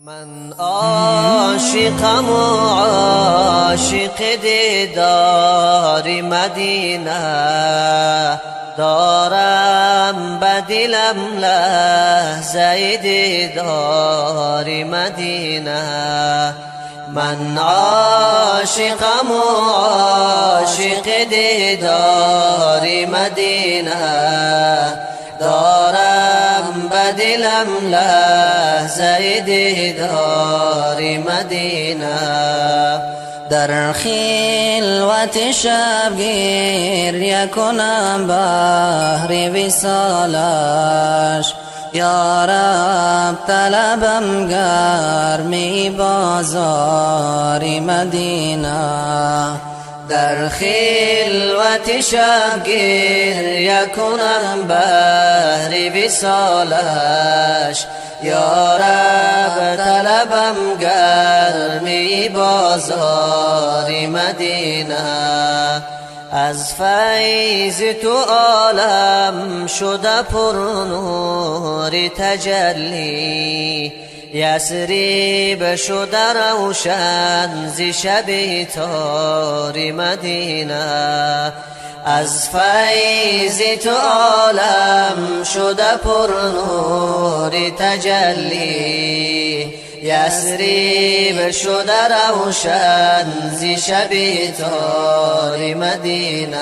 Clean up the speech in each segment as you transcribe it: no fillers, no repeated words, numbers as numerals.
من عاشقم و عاشق دیدار مدینه، دارم بدلم لحظه دیدار مدینه. من عاشقم و عاشق دیدار مدینه، دارم بدلم لحظه دیدار مدینه. در خلوت شبگیر یکنم بحر وصالش، یا رب طلبم گرمی بازار مدینه. در خلوت شبگیر یکنم بحر وصالش، یا رب طلبم گرمی بازار مدینه. از فیض تو عالم شده پر نور تجلی، یثرب شده روشن ز شب تار مدینه. از فیض تو عالم شده پر نور تجلی، یثرب شده روشن ز شب تار مدینه.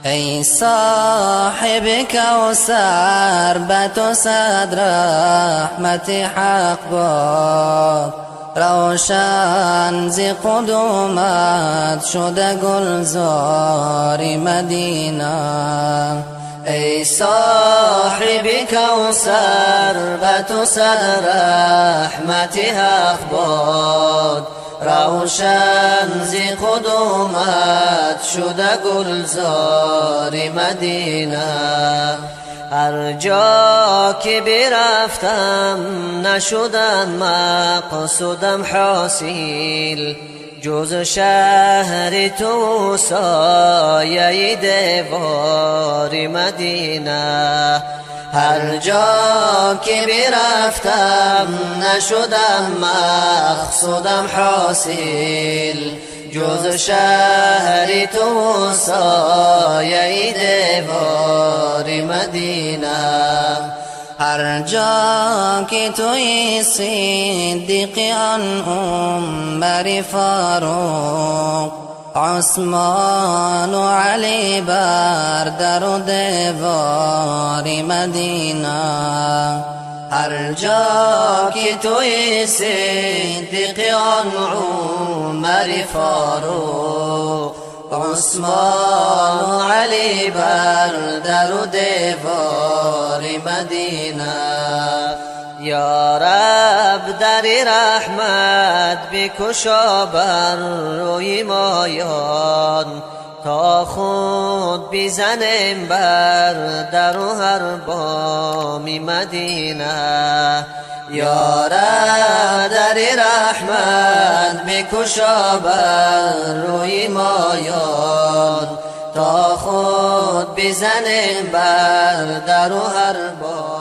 ای صاحب کوثر به تو صد رحمت حق باد، روشن ز قدومت شده گلزار مدینه. ای صاحب کوثر به تو صد رحمت حق باد، روشن ز قدومت شده گلزار مدینه. هر جا که برفتم نشدم مقصودم حاصل، جز شهر تو سایه دیوار مدینه. هر جا که برفتم نشدم مقصودم حاصل، جز شهر تو سایه دیوار مدینه. هر جا که توی صدیقیان عمر فاروق، عثمان و علی بر در و دیوار مدینه. هر جا که توی صدیقیان عمر فاروق، عثمان و علی بر در و دیوار مدینه. یا رب در رحمت بکشا بر روی مایان، تا خود بزنیم بر در و هر بام مدینه. یا رب در رحمت بکشا بر روی مایان، تا خود بزنیم بر در و هر بام